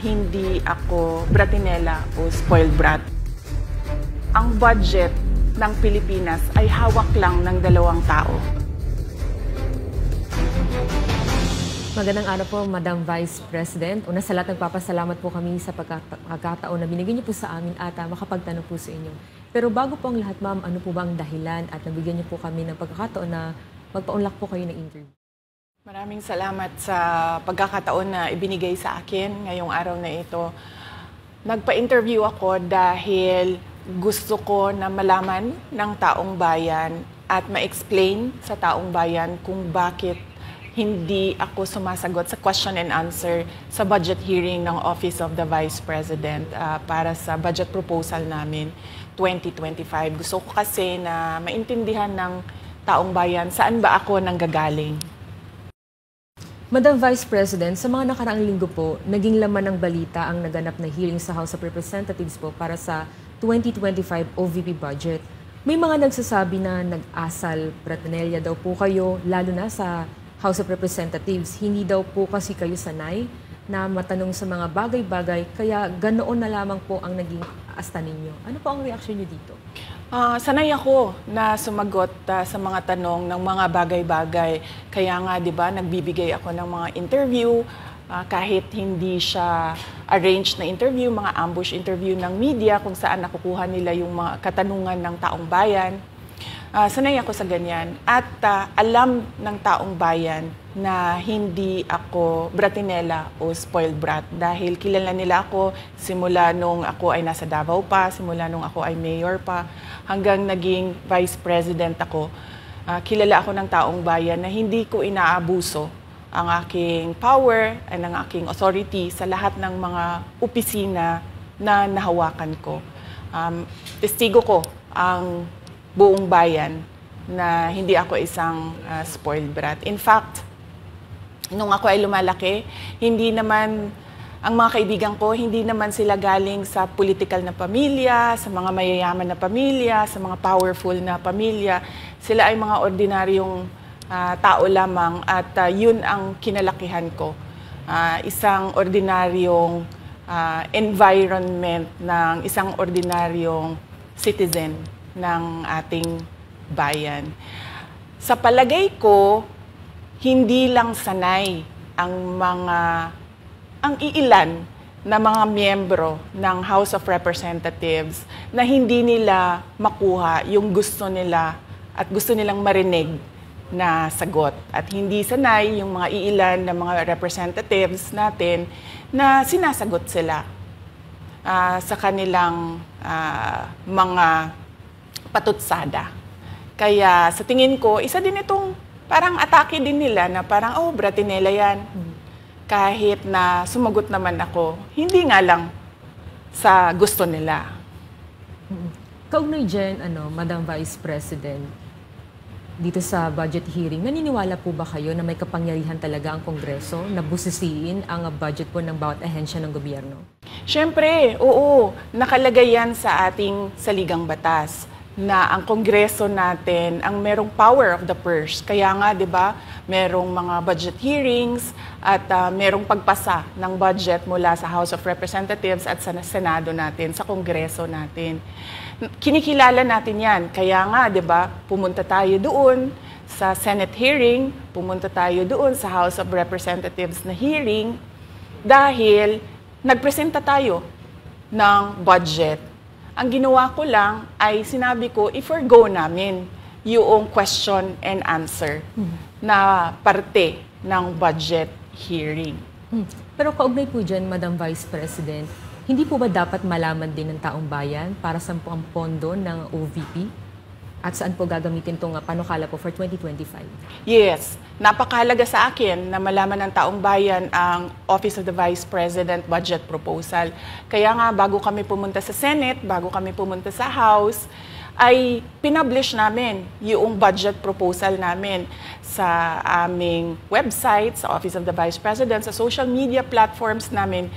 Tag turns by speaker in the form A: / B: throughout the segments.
A: hindi ako bratinela o spoiled brat. Ang budget ng Pilipinas ay hawak lang ng 2 tao.
B: Magandang araw po, Madam Vice President. Una sa lahat, nagpapasalamat po kami sa pagkakataon na binigyan niyo po sa amin at makapagtanong po sa inyo. Pero bago po ang lahat, ma'am, ano po ba ang dahilan at nabigyan niyo po kami ng pagkakataon na magpa-unlock po kayo ng interview?
A: Maraming salamat sa pagkakataon na ibinigay sa akin ngayong araw na ito. Nagpa-interview ako dahil gusto ko na malaman ng taong bayan at ma-explain sa taong bayan kung bakit hindi ako sumasagot sa question and answer sa budget hearing ng Office of the Vice President para sa budget proposal namin 2025. Gusto ko kasi na maintindihan ng taong bayan saan ba ako nanggagaling.
B: Madam Vice President, sa mga nakaraang linggo po, naging laman ng balita ang naganap na hearing sa House of Representatives po para sa 2025 OVP budget. May mga nagsasabi na nag-asal bratinelya daw po kayo, lalo na sa House of Representatives. Hindi daw po kasi kayo sanay na matanong sa mga bagay-bagay, kaya ganoon na lamang po ang naging asta ninyo. Ano po ang reaksyon niyo dito?
A: Sanay ako na sumagot sa mga tanong ng mga bagay-bagay. Kaya nga, di ba, nagbibigay ako ng mga interview, kahit hindi siya arranged na interview, mga ambush interview ng media kung saan nakukuha nila yung mga katanungan ng taong bayan. Sanay ako sa ganyan. At alam ng taong bayan na hindi ako bratinela o spoiled brat dahil kilala nila ako simula nung ako ay nasa Davao pa, simula nung ako ay mayor pa, hanggang naging vice president ako. Kilala ako ng taong bayan na hindi ko inaabuso ang aking power at ang aking authority sa lahat ng mga opisina na nahawakan ko. Testigo ko ang buong bayan na hindi ako isang spoiled brat. In fact, nung ako ay lumalaki, hindi naman, ang mga kaibigan ko, hindi naman sila galing sa political na pamilya, sa mga mayayaman na pamilya, sa mga powerful na pamilya. Sila ay mga ordinaryong tao lamang at yun ang kinalakihan ko. Isang ordinaryong environment ng isang ordinaryong citizen ng ating bayan. Sa palagay ko, hindi lang sanay ang iilan na mga miyembro ng House of Representatives na hindi nila makuha yung gusto nila at gusto nilang marinig na sagot. At hindi sanay yung mga iilan na mga representatives natin na sinasagot sila sa kanilang mga patutsada. Kaya sa tingin ko, isa din itong parang atake din nila na parang, oh, bratinela yan. Kahit na sumagot naman ako, hindi nga lang sa gusto nila.
B: Kaugnay dyan, Madam Vice President, dito sa budget hearing, naniniwala po ba kayo na may kapangyarihan talaga ang Kongreso na busisiin ang budget po ng bawat ahensya ng gobyerno?
A: Siyempre, oo. Nakalagay yan sa ating saligang batas na ang Kongreso natin ang merong power of the purse. Kaya nga, di ba, merong mga budget hearings at merong pagpasa ng budget mula sa House of Representatives at sa Senado natin, sa Kongreso natin. Kinikilala natin yan. Kaya nga, di ba, pumunta tayo doon sa Senate hearing, pumunta tayo doon sa House of Representatives na hearing dahil nagpresenta tayo ng budget. Ang ginawa ko lang ay sinabi ko, i-forgo namin yung question and answer na parte ng budget hearing.
B: Pero kaugnay po dyan, Madam Vice President, hindi po ba dapat malaman din ng taong bayan para saan po ang pondo ng OVP? At saan po gagamitin itong panukala po for 2025?
A: Yes. Napakahalaga sa akin na malaman ng taong bayan ang Office of the Vice President budget proposal. Kaya nga, bago kami pumunta sa Senate, bago kami pumunta sa House, ay pinublish namin yung budget proposal namin sa aming website, sa Office of the Vice President, sa social media platforms namin.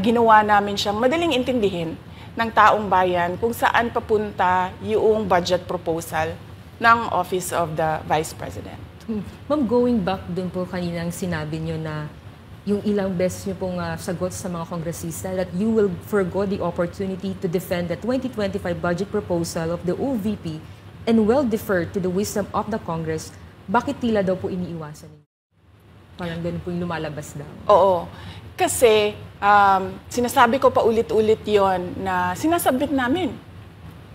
A: Ginawa namin siyang madaling intindihin ng taong bayan kung saan papunta yung budget proposal ng Office of the Vice President.
B: Ma'am, going back dun po kaninang sinabi nyo na yung ilang beses nyo pong sagot sa mga kongresista that you will forgo the opportunity to defend the 2025 budget proposal of the OVP and will defer to the wisdom of the Congress, bakit tila daw po iniiwasan ninyo? Parang ganun po yung lumalabas daw.
A: Oo. Kasi sinasabi ko pa ulit-ulit yon na sinasabit namin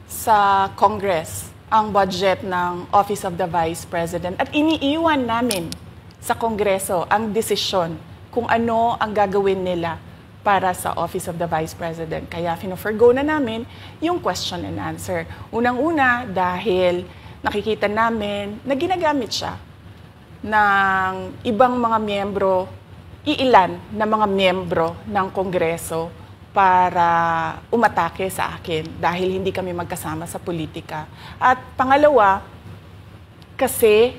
A: sa Congress ang budget ng Office of the Vice President at iniiwan namin sa Kongreso ang desisyon kung ano ang gagawin nila para sa Office of the Vice President. Kaya fino-forgo na namin yung question and answer. Unang-una dahil nakikita namin na ginagamit siya ng ibang mga miyembro, iilan na mga miyembro ng Kongreso para umatake sa akin dahil hindi kami magkasama sa politika. At pangalawa, kasi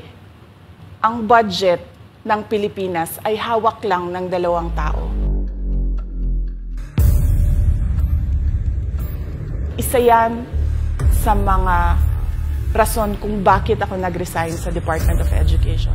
A: ang budget ng Pilipinas ay hawak lang ng 2 tao. Isa yan sa mga rason kung bakit ako nag-resign sa Department of Education.